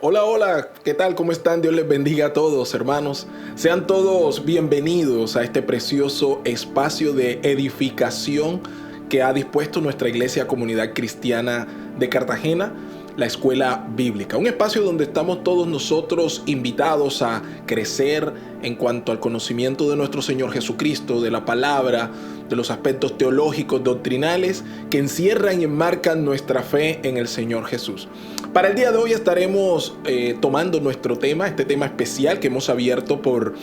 Hola, hola, ¿qué tal? ¿Cómo están? Dios les bendiga a todos, hermanos. Sean todos bienvenidos a este precioso espacio de edificación que ha dispuesto nuestra Iglesia Comunidad Cristiana de Cartagena, la Escuela Bíblica. Un espacio donde estamos todos nosotros invitados a crecer en cuanto al conocimiento de nuestro Señor Jesucristo, de la palabra, de los aspectos teológicos, doctrinales que encierran y enmarcan nuestra fe en el Señor Jesús. Para el día de hoy estaremos tomando nuestro tema, este tema especial que hemos abierto por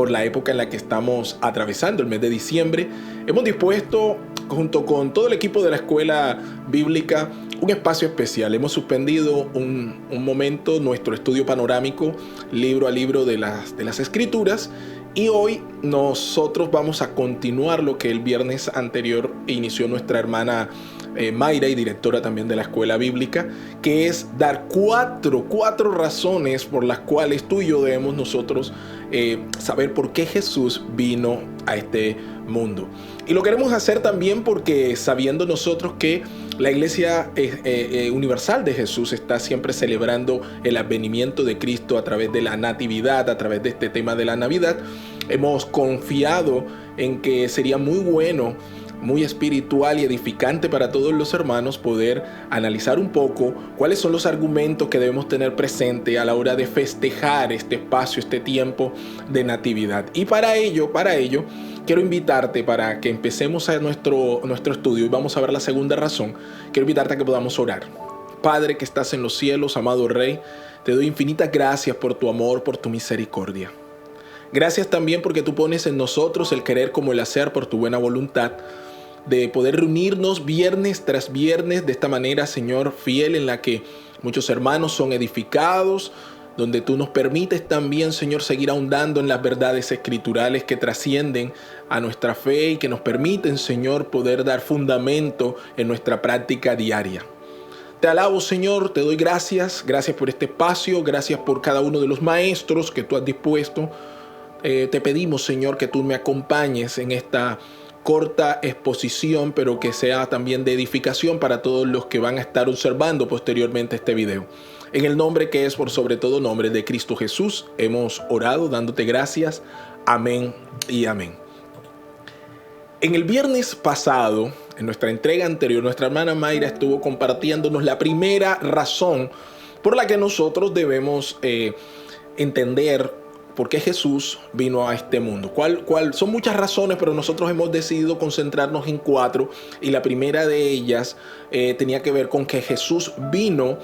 la época en la que estamos atravesando, el mes de diciembre. Hemos dispuesto, junto con todo el equipo de la Escuela Bíblica, un espacio especial. Hemos suspendido un momento nuestro estudio panorámico, libro a libro de las Escrituras, y hoy nosotros vamos a continuar lo que el viernes anterior inició nuestra hermana Mayra, y directora también de la Escuela Bíblica, que es dar cuatro razones por las cuales tú y yo debemos nosotros saber por qué Jesús vino a este mundo. Y lo queremos hacer también porque sabiendo nosotros que la Iglesia Universal de Jesús está siempre celebrando el advenimiento de Cristo a través de la natividad, a través de este tema de la Navidad, hemos confiado en que sería muy bueno, muy espiritual y edificante para todos los hermanos poder analizar un poco cuáles son los argumentos que debemos tener presente a la hora de festejar este espacio, este tiempo de natividad. Y para ello, quiero invitarte para que empecemos a nuestro estudio y vamos a ver la segunda razón. Quiero invitarte a que podamos orar. Padre que estás en los cielos, amado Rey, te doy infinitas gracias por tu amor, por tu misericordia. Gracias también porque tú pones en nosotros el querer como el hacer por tu buena voluntad, de poder reunirnos viernes tras viernes de esta manera, Señor, fiel, en la que muchos hermanos son edificados, donde tú nos permites también, Señor, seguir ahondando en las verdades escriturales que trascienden a nuestra fe y que nos permiten, Señor, poder dar fundamento en nuestra práctica diaria. Te alabo, Señor, te doy gracias por este espacio, gracias por cada uno de los maestros que tú has dispuesto. Te pedimos, Señor, que tú me acompañes en esta corta exposición, pero que sea también de edificación para todos los que van a estar observando posteriormente este video. En el nombre que es por sobre todo nombre de Cristo Jesús, hemos orado dándote gracias. Amén y amén. En el viernes pasado, en nuestra entrega anterior, nuestra hermana Mayra estuvo compartiéndonos la primera razón por la que nosotros debemos entender ¿por qué Jesús vino a este mundo? Son muchas razones, pero nosotros hemos decidido concentrarnos en 4. Y la primera de ellas tenía que ver con que Jesús vino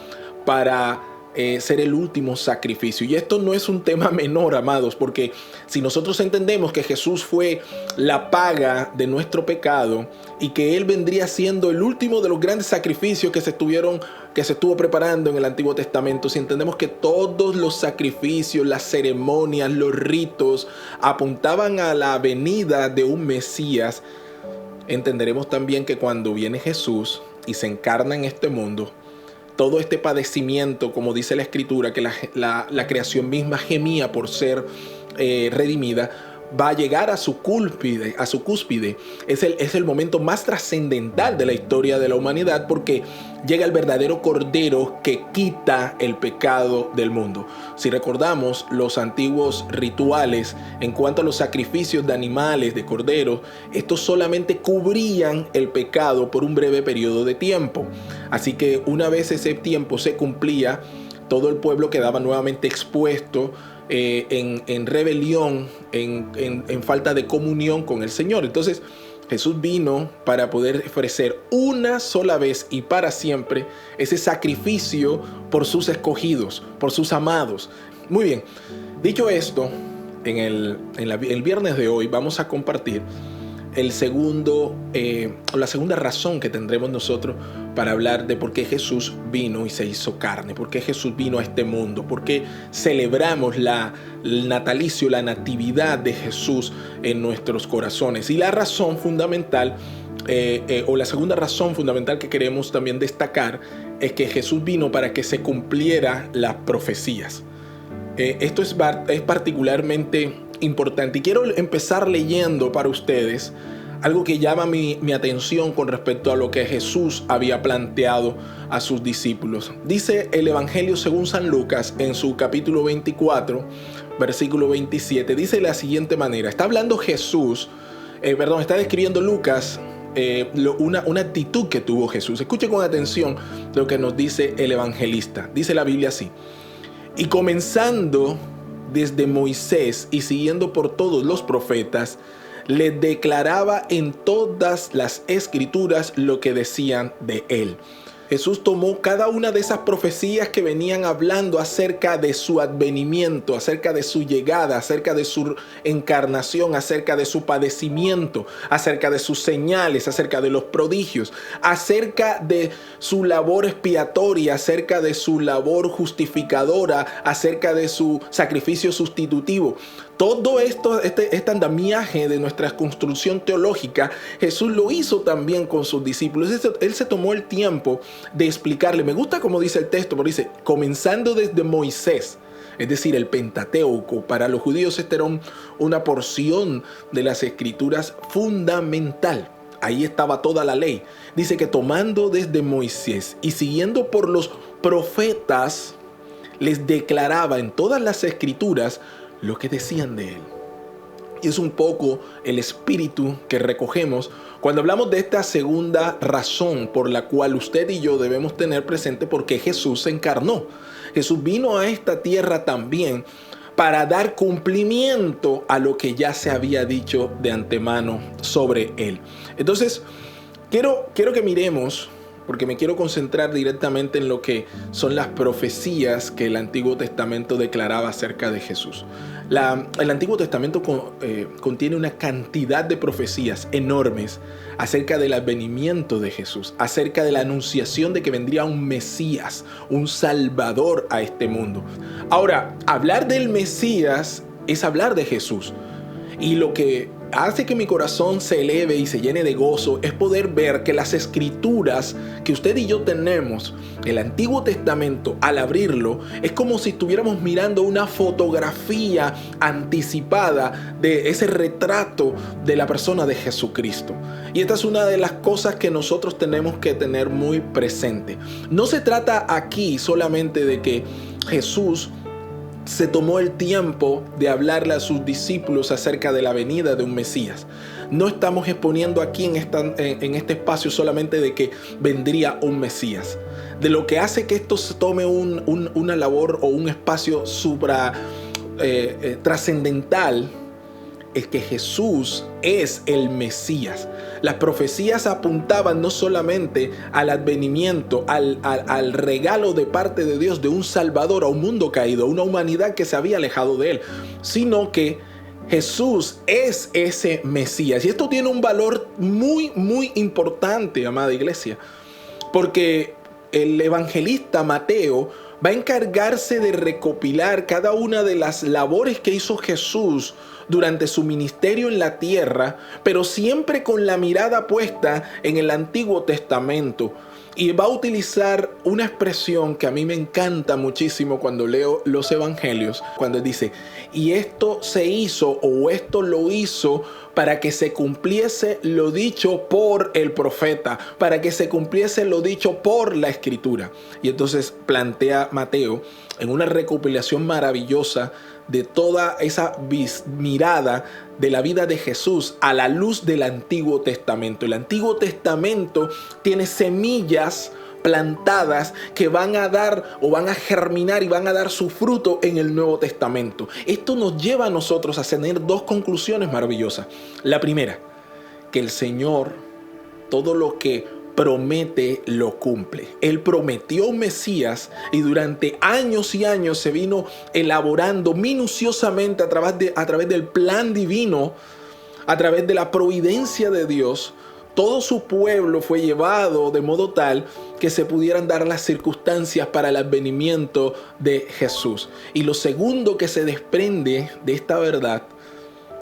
para ser el último sacrificio. Y esto no es un tema menor, amados, porque si nosotros entendemos que Jesús fue la paga de nuestro pecado y que Él vendría siendo el último de los grandes sacrificios que se estuvo preparando en el Antiguo Testamento, si entendemos que todos los sacrificios, las ceremonias, los ritos apuntaban a la venida de un Mesías, entenderemos también que cuando viene Jesús y se encarna en este mundo, todo este padecimiento, como dice la Escritura, que la creación misma gemía por ser redimida, va a llegar a su cúspide. Es el momento más trascendental de la historia de la humanidad, porque llega el verdadero Cordero que quita el pecado del mundo. Si recordamos los antiguos rituales en cuanto a los sacrificios de animales, de corderos, estos solamente cubrían el pecado por un breve periodo de tiempo. Así que una vez ese tiempo se cumplía, todo el pueblo quedaba nuevamente expuesto en rebelión, en falta de comunión con el Señor. Entonces Jesús vino para poder ofrecer una sola vez y para siempre ese sacrificio por sus escogidos, por sus amados. Muy bien, dicho esto, en el viernes de hoy vamos a compartir la segunda razón que tendremos nosotros para hablar de por qué Jesús vino y se hizo carne, por qué Jesús vino a este mundo, por qué celebramos el natalicio, la natividad de Jesús en nuestros corazones. Y la razón fundamental, o la segunda razón fundamental que queremos también destacar, es que Jesús vino para que se cumplieran las profecías. Esto es particularmente importante y quiero empezar leyendo para ustedes algo que llama mi atención con respecto a lo que Jesús había planteado a sus discípulos. Dice el Evangelio según San Lucas en su capítulo 24, versículo 27, dice de la siguiente manera. Está hablando Jesús, está describiendo Lucas una actitud que tuvo Jesús. Escuche con atención lo que nos dice el evangelista. Dice la Biblia así: y comenzando desde Moisés y siguiendo por todos los profetas, les declaraba en todas las escrituras lo que decían de él. Jesús tomó cada una de esas profecías que venían hablando acerca de su advenimiento, acerca de su llegada, acerca de su encarnación, acerca de su padecimiento, acerca de sus señales, acerca de los prodigios, acerca de su labor expiatoria, acerca de su labor justificadora, acerca de su sacrificio sustitutivo. Todo esto, este andamiaje de nuestra construcción teológica, Jesús lo hizo también con sus discípulos. Él se tomó el tiempo de explicarle. Me gusta como dice el texto, porque dice, comenzando desde Moisés, es decir, el Pentateuco. Para los judíos esta era una porción de las escrituras fundamental. Ahí estaba toda la ley. Dice que tomando desde Moisés y siguiendo por los profetas, les declaraba en todas las escrituras lo que decían de él. Y es un poco el espíritu que recogemos cuando hablamos de esta segunda razón por la cual usted y yo debemos tener presente por qué Jesús se encarnó. Jesús vino a esta tierra también para dar cumplimiento a lo que ya se había dicho de antemano sobre él. Entonces, quiero que miremos, porque me quiero concentrar directamente en lo que son las profecías que el Antiguo Testamento declaraba acerca de Jesús. El Antiguo Testamento contiene una cantidad de profecías enormes acerca del advenimiento de Jesús, acerca de la anunciación de que vendría un Mesías, un Salvador a este mundo. Ahora, hablar del Mesías es hablar de Jesús. Y lo que hace que mi corazón se eleve y se llene de gozo es poder ver que las escrituras que usted y yo tenemos, el Antiguo Testamento, al abrirlo, es como si estuviéramos mirando una fotografía anticipada de ese retrato de la persona de Jesucristo. Y esta es una de las cosas que nosotros tenemos que tener muy presente. No se trata aquí solamente de que Jesús se tomó el tiempo de hablarle a sus discípulos acerca de la venida de un Mesías. No estamos exponiendo aquí en este espacio solamente de que vendría un Mesías. De lo que hace que esto se tome una labor o un espacio trascendental es que Jesús es el Mesías. Las profecías apuntaban no solamente al advenimiento, al regalo de parte de Dios de un Salvador a un mundo caído, a una humanidad que se había alejado de él, sino que Jesús es ese Mesías. Y esto tiene un valor muy, muy importante, amada iglesia, porque el evangelista Mateo va a encargarse de recopilar cada una de las labores que hizo Jesús durante su ministerio en la tierra, pero siempre con la mirada puesta en el Antiguo Testamento. Y va a utilizar una expresión que a mí me encanta muchísimo cuando leo los evangelios, cuando dice, y esto se hizo o esto lo hizo para que se cumpliese lo dicho por el profeta, para que se cumpliese lo dicho por la escritura. Y entonces plantea Mateo en una recopilación maravillosa de toda esa mirada de la vida de Jesús a la luz del Antiguo Testamento. El Antiguo Testamento tiene semillas plantadas que van a dar o van a germinar y van a dar su fruto en el Nuevo Testamento. Esto nos lleva a nosotros a tener dos conclusiones maravillosas. La primera, que el Señor todo lo que promete lo cumple. Él prometió un Mesías y durante años y años se vino elaborando minuciosamente a través del plan divino, a través de la providencia de Dios. Todo su pueblo fue llevado de modo tal que se pudieran dar las circunstancias para el advenimiento de Jesús. Y lo segundo que se desprende de esta verdad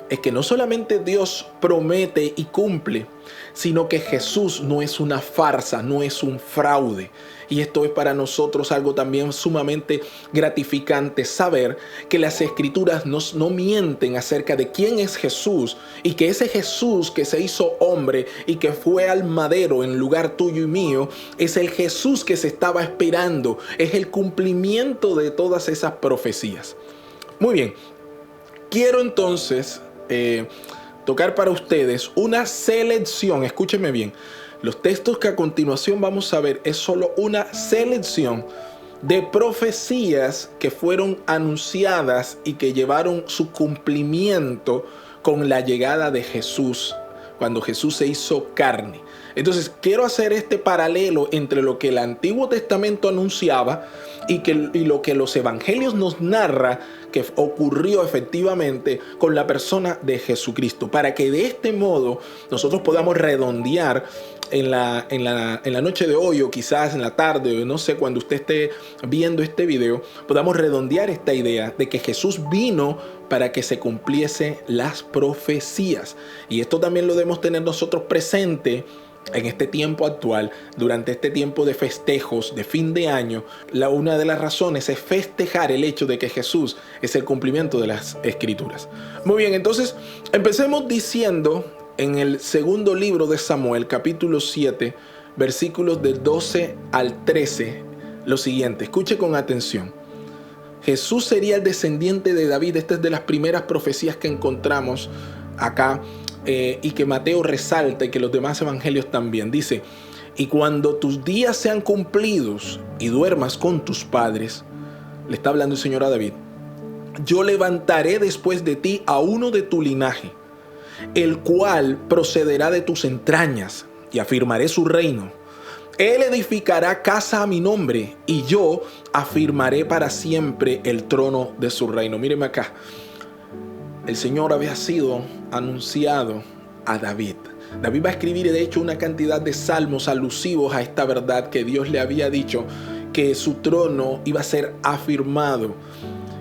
es que no solamente Dios promete y cumple, sino que Jesús no es una farsa, no es un fraude. Y esto es para nosotros algo también sumamente gratificante, saber que las Escrituras no mienten acerca de quién es Jesús, y que ese Jesús que se hizo hombre y que fue al madero en lugar tuyo y mío, es el Jesús que se estaba esperando, es el cumplimiento de todas esas profecías. Muy bien, quiero entonces tocar para ustedes una selección, escúchenme bien. Los textos que a continuación vamos a ver es solo una selección de profecías que fueron anunciadas y que llevaron su cumplimiento con la llegada de Jesús, cuando Jesús se hizo carne. Entonces, quiero hacer este paralelo entre lo que el Antiguo Testamento anunciaba y lo que los evangelios nos narra que ocurrió efectivamente con la persona de Jesucristo, para que de este modo nosotros podamos redondear en la noche de hoy, o quizás en la tarde, o no sé, cuando usted esté viendo este video, podamos redondear esta idea de que Jesús vino para que se cumpliese las profecías. Y esto también lo debemos tener nosotros presente en este tiempo actual, durante este tiempo de festejos de fin de año. Una de las razones es festejar el hecho de que Jesús es el cumplimiento de las Escrituras. Muy bien, entonces empecemos diciendo en el segundo libro de Samuel, capítulo 7, versículos del 12 al 13, lo siguiente. Escuche con atención. Jesús sería el descendiente de David. Esta es de las primeras profecías que encontramos acá, y que Mateo resalta, y que los demás evangelios también. Dice: y cuando tus días sean cumplidos y duermas con tus padres, le está hablando el Señor a David, yo levantaré después de ti a uno de tu linaje, el cual procederá de tus entrañas, y afirmaré su reino. Él edificará casa a mi nombre, y yo afirmaré para siempre el trono de su reino. Míreme acá. El Señor había sido anunciado a David. David va a escribir, de hecho, una cantidad de salmos alusivos a esta verdad, que Dios le había dicho que su trono iba a ser afirmado,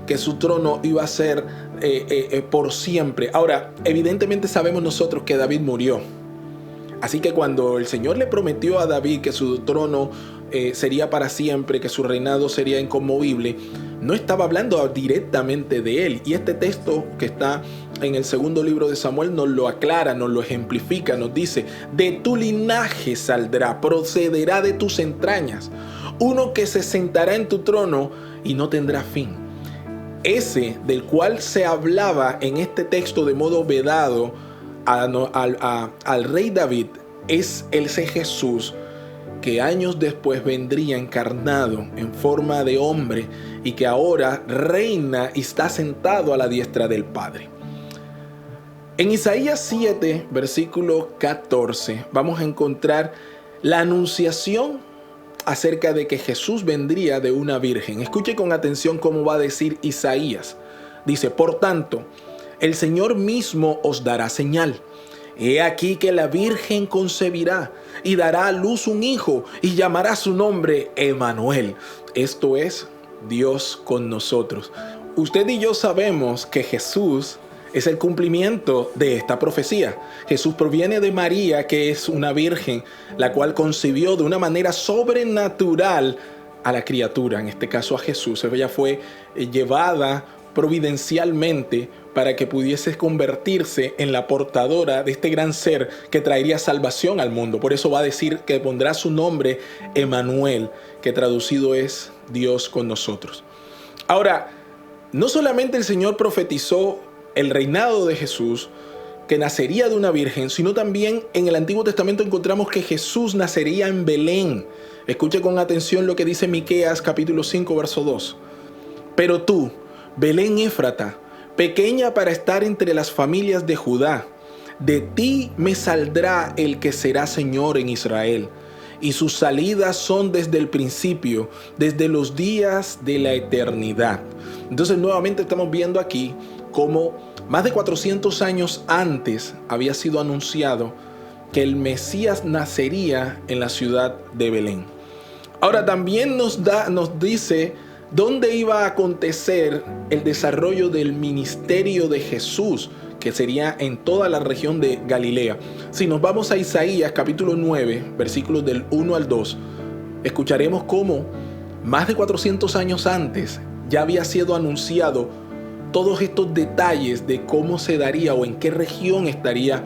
que su trono iba a ser por siempre. Ahora, evidentemente sabemos nosotros que David murió. Así que cuando el Señor le prometió a David que su trono sería para siempre, que su reinado sería inconmovible, no estaba hablando directamente de él. Y este texto que está en el segundo libro de Samuel nos lo aclara, nos lo ejemplifica, nos dice: de tu linaje saldrá, procederá de tus entrañas, uno que se sentará en tu trono y no tendrá fin. Ese del cual se hablaba en este texto de modo vedado al rey David es ese Jesús que años después vendría encarnado en forma de hombre y que ahora reina y está sentado a la diestra del Padre. En Isaías 7, versículo 14, vamos a encontrar la anunciación acerca de que Jesús vendría de una virgen. Escuche con atención cómo va a decir Isaías. Dice: por tanto, el Señor mismo os dará señal. He aquí que la virgen concebirá y dará a luz un hijo y llamará su nombre Emmanuel. Esto es, Dios con nosotros. Usted y yo sabemos que Jesús es el cumplimiento de esta profecía. Jesús proviene de María, que es una virgen, la cual concibió de una manera sobrenatural a la criatura, en este caso a Jesús. Ella fue llevada providencialmente para que pudiese convertirse en la portadora de este gran ser que traería salvación al mundo. Por eso va a decir que pondrá su nombre Emmanuel, que traducido es Dios con nosotros. Ahora, no solamente el Señor profetizó el reinado de Jesús, que nacería de una virgen, sino también en el Antiguo Testamento encontramos que Jesús nacería en Belén. Escuche con atención lo que dice Miqueas capítulo 5, verso 2. Pero tú, Belén Éfrata, pequeña para estar entre las familias de Judá, de ti me saldrá el que será Señor en Israel, y sus salidas son desde el principio, desde los días de la eternidad. Entonces nuevamente estamos viendo aquí cómo más de 400 años antes había sido anunciado que el Mesías nacería en la ciudad de Belén. Ahora también nos dice dónde iba a acontecer el desarrollo del ministerio de Jesús, que sería en toda la región de Galilea. Si nos vamos a Isaías capítulo 9, versículos del 1 al 2, escucharemos cómo más de 400 años antes ya había sido anunciado todos estos detalles de cómo se daría o en qué región estaría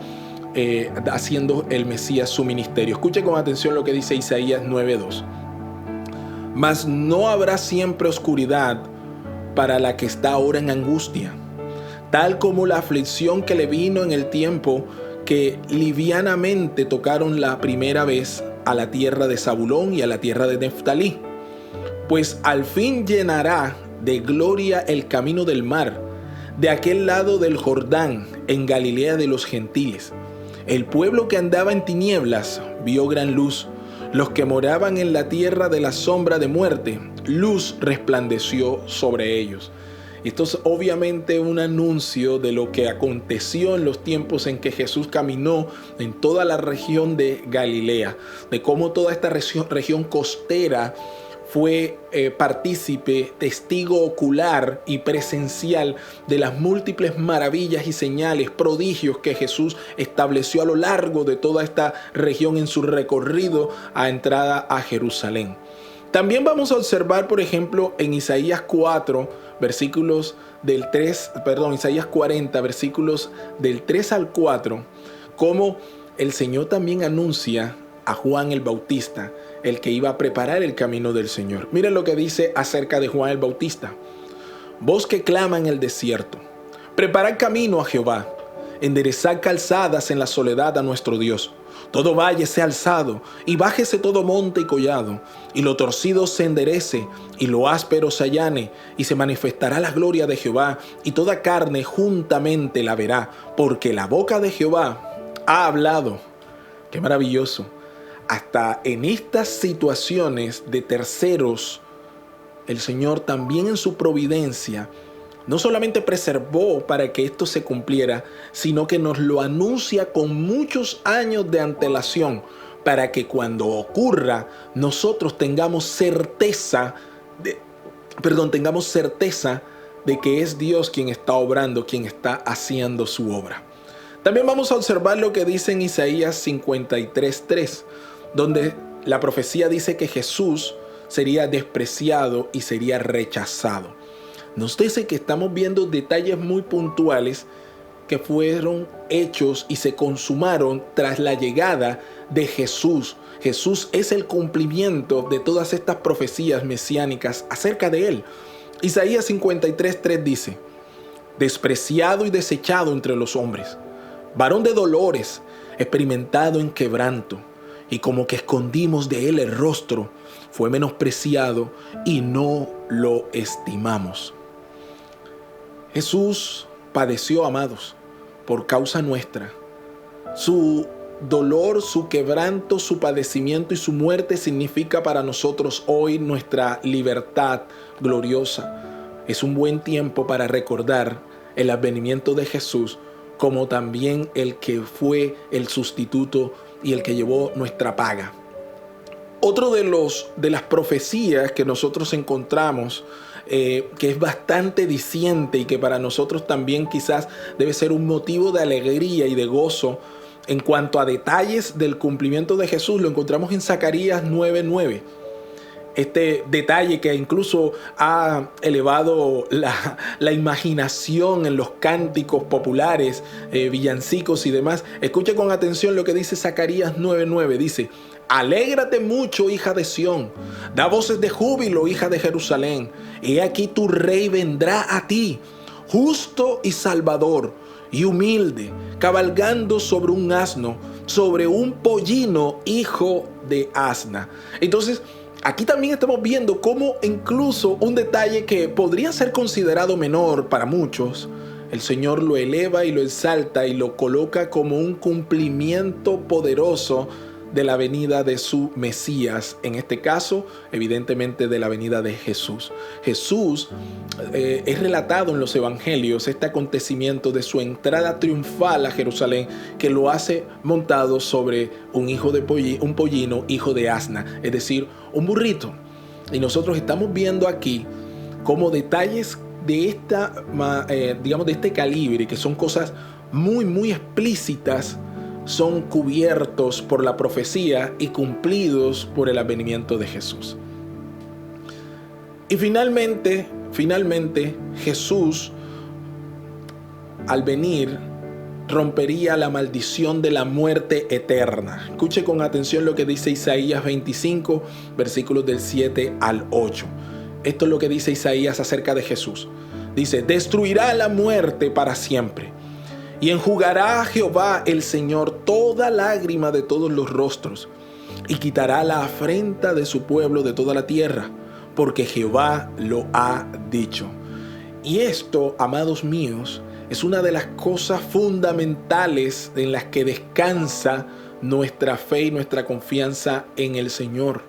haciendo el Mesías su ministerio. Escuche con atención lo que dice Isaías 9:2. Mas no habrá siempre oscuridad para la que está ahora en angustia, tal como la aflicción que le vino en el tiempo que livianamente tocaron la primera vez a la tierra de Zabulón y a la tierra de Neftalí. Pues al fin llenará de gloria el camino del mar, de aquel lado del Jordán, en Galilea de los gentiles. El pueblo que andaba en tinieblas vio gran luz. Los que moraban en la tierra de la sombra de muerte, luz resplandeció sobre ellos. Esto es obviamente un anuncio de lo que aconteció en los tiempos en que Jesús caminó en toda la región de Galilea, de cómo toda esta región costera fue partícipe, testigo ocular y presencial de las múltiples maravillas y señales, prodigios que Jesús estableció a lo largo de toda esta región en su recorrido a entrada a Jerusalén. También vamos a observar, por ejemplo, en Isaías 40, versículos del 3 al 4, cómo el Señor también anuncia a Juan el Bautista, el que iba a preparar el camino del Señor. Miren lo que dice acerca de Juan el Bautista. Voz que clama en el desierto, preparad camino a Jehová, enderezad calzadas en la soledad a nuestro Dios. Todo valle sea alzado, y bájese todo monte y collado, y lo torcido se enderece, y lo áspero se allane, y se manifestará la gloria de Jehová, y toda carne juntamente la verá, porque la boca de Jehová ha hablado. ¡Qué maravilloso! Hasta en estas situaciones de terceros, el Señor también en su providencia no solamente preservó para que esto se cumpliera, sino que nos lo anuncia con muchos años de antelación para que cuando ocurra nosotros tengamos certeza de que es Dios quien está obrando, quien está haciendo su obra. También vamos a observar lo que dice en Isaías 53:3, donde la profecía dice que Jesús sería despreciado y sería rechazado. Nos dice que estamos viendo detalles muy puntuales que fueron hechos y se consumaron tras la llegada de Jesús. Jesús es el cumplimiento de todas estas profecías mesiánicas acerca de él. Isaías 53:3 dice: despreciado y desechado entre los hombres, varón de dolores, experimentado en quebranto, y como que escondimos de él el rostro, fue menospreciado y no lo estimamos. Jesús padeció, amados, por causa nuestra. Su dolor, su quebranto, su padecimiento y su muerte significa para nosotros hoy nuestra libertad gloriosa. Es un buen tiempo para recordar el advenimiento de Jesús, como también el que fue el sustituto y el que llevó nuestra paga. Otro de las profecías que nosotros encontramos, que es bastante diciente y que para nosotros también quizás debe ser un motivo de alegría y de gozo en cuanto a detalles del cumplimiento de Jesús, lo encontramos en Zacarías 9:9. Este detalle que incluso ha elevado la imaginación en los cánticos populares, villancicos y demás. Escuche con atención lo que dice Zacarías 9:9. Dice: alégrate mucho, hija de Sión, da voces de júbilo, hija de Jerusalén. He aquí tu rey vendrá a ti, justo y salvador y humilde, cabalgando sobre un asno, sobre un pollino, hijo de asna. Entonces, aquí también estamos viendo cómo incluso un detalle que podría ser considerado menor para muchos, el Señor lo eleva y lo exalta y lo coloca como un cumplimiento poderoso de la venida de su Mesías, en este caso, evidentemente de la venida de Jesús. Jesús es relatado en los evangelios este acontecimiento de su entrada triunfal a Jerusalén, que lo hace montado sobre un pollino, hijo de asna, es decir, un burrito. Y nosotros estamos viendo aquí cómo detalles de de este calibre, que son cosas muy explícitas son cubiertos por la profecía y cumplidos por el advenimiento de Jesús. Y finalmente Jesús, al venir, rompería la maldición de la muerte eterna. Escuche con atención lo que dice Isaías 25, versículos del 7 al 8. Esto es lo que dice Isaías acerca de Jesús. Dice: destruirá la muerte para siempre, y enjugará a Jehová el Señor toda lágrima de todos los rostros, y quitará la afrenta de su pueblo de toda la tierra, porque Jehová lo ha dicho. Y esto, amados míos, es una de las cosas fundamentales en las que descansa nuestra fe y nuestra confianza en el Señor.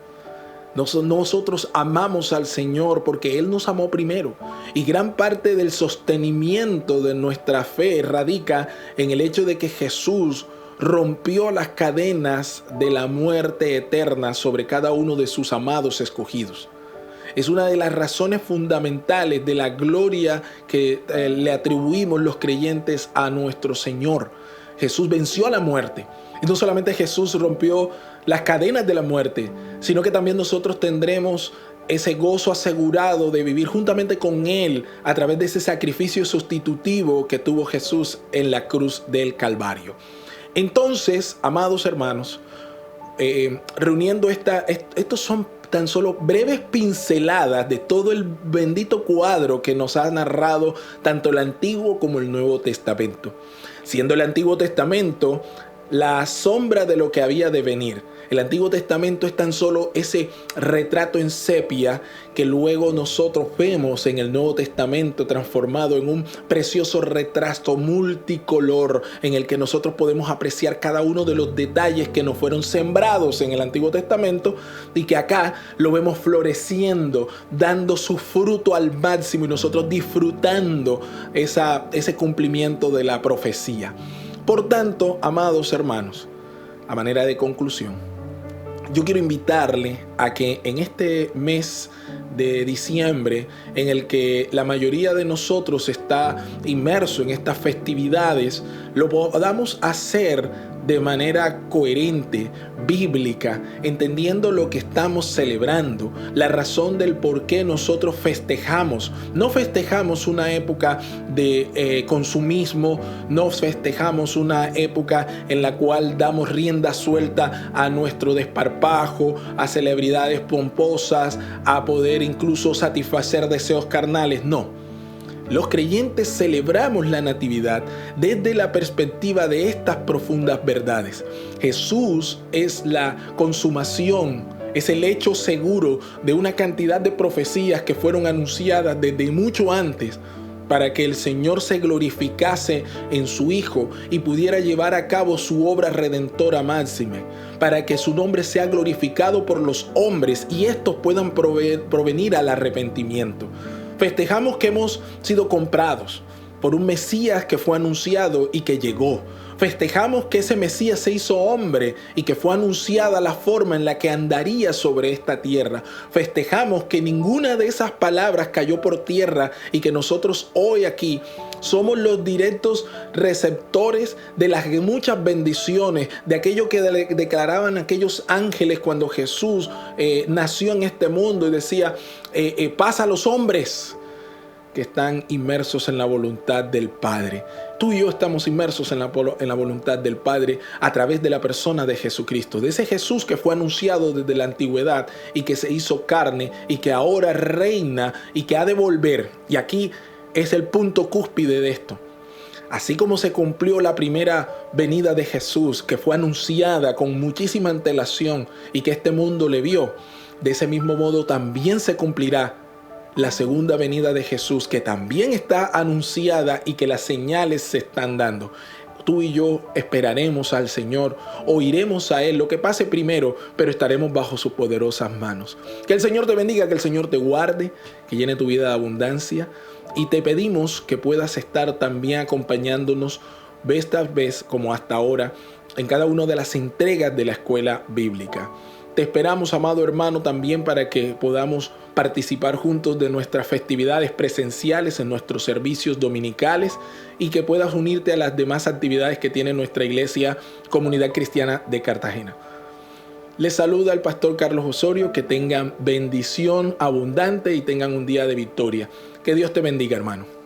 Nosotros amamos al Señor porque Él nos amó primero, y gran parte del sostenimiento de nuestra fe radica en el hecho de que Jesús rompió las cadenas de la muerte eterna sobre cada uno de sus amados escogidos. Es una de las razones fundamentales de la gloria que le atribuimos los creyentes a nuestro Señor. Jesús venció a la muerte. Y no solamente Jesús rompió las cadenas de la muerte, sino que también nosotros tendremos ese gozo asegurado de vivir juntamente con Él a través de ese sacrificio sustitutivo que tuvo Jesús en la cruz del Calvario. Entonces, amados hermanos, reuniendo estos son tan solo breves pinceladas de todo el bendito cuadro que nos ha narrado tanto el Antiguo como el Nuevo Testamento. Siendo el Antiguo Testamento la sombra de lo que había de venir. El Antiguo Testamento es tan solo ese retrato en sepia que luego nosotros vemos en el Nuevo Testamento transformado en un precioso retrato multicolor en el que nosotros podemos apreciar cada uno de los detalles que nos fueron sembrados en el Antiguo Testamento y que acá lo vemos floreciendo, dando su fruto al máximo y nosotros disfrutando ese cumplimiento de la profecía. Por tanto, amados hermanos, a manera de conclusión, yo quiero invitarle a que en este mes de diciembre, en el que la mayoría de nosotros está inmerso en estas festividades, lo podamos hacer de manera coherente, bíblica, entendiendo lo que estamos celebrando, la razón del por qué nosotros festejamos. No festejamos una época de consumismo, no festejamos una época en la cual damos rienda suelta a nuestro desparpajo, a celebridades pomposas, a poder incluso satisfacer deseos carnales. No. Los creyentes celebramos la Natividad desde la perspectiva de estas profundas verdades. Jesús es la consumación, es el hecho seguro de una cantidad de profecías que fueron anunciadas desde mucho antes para que el Señor se glorificase en su Hijo y pudiera llevar a cabo su obra redentora máxima, para que su nombre sea glorificado por los hombres y estos puedan provenir al arrepentimiento. Festejamos que hemos sido comprados por un Mesías que fue anunciado y que llegó. Festejamos que ese Mesías se hizo hombre y que fue anunciada la forma en la que andaría sobre esta tierra. Festejamos que ninguna de esas palabras cayó por tierra y que nosotros hoy aquí somos los directos receptores de las muchas bendiciones, de aquello que declaraban aquellos ángeles cuando Jesús nació en este mundo y decía, paz a los hombres que están inmersos en la voluntad del Padre. Tú y yo estamos inmersos en la voluntad del Padre a través de la persona de Jesucristo, de ese Jesús que fue anunciado desde la antigüedad y que se hizo carne y que ahora reina y que ha de volver. Y aquí es el punto cúspide de esto. Así como se cumplió la primera venida de Jesús, que fue anunciada con muchísima antelación y que este mundo le vio, de ese mismo modo también se cumplirá la segunda venida de Jesús, que también está anunciada y que las señales se están dando. Tú y yo esperaremos al Señor, oiremos a Él, lo que pase primero, pero estaremos bajo sus poderosas manos. Que el Señor te bendiga, que el Señor te guarde, que llene tu vida de abundancia y te pedimos que puedas estar también acompañándonos vez tras vez, como hasta ahora, en cada una de las entregas de la escuela bíblica. Te esperamos, amado hermano, también para que podamos participar juntos de nuestras festividades presenciales en nuestros servicios dominicales y que puedas unirte a las demás actividades que tiene nuestra iglesia Comunidad Cristiana de Cartagena. Les saluda el pastor Carlos Osorio. Que tengan bendición abundante y tengan un día de victoria. Que Dios te bendiga, hermano.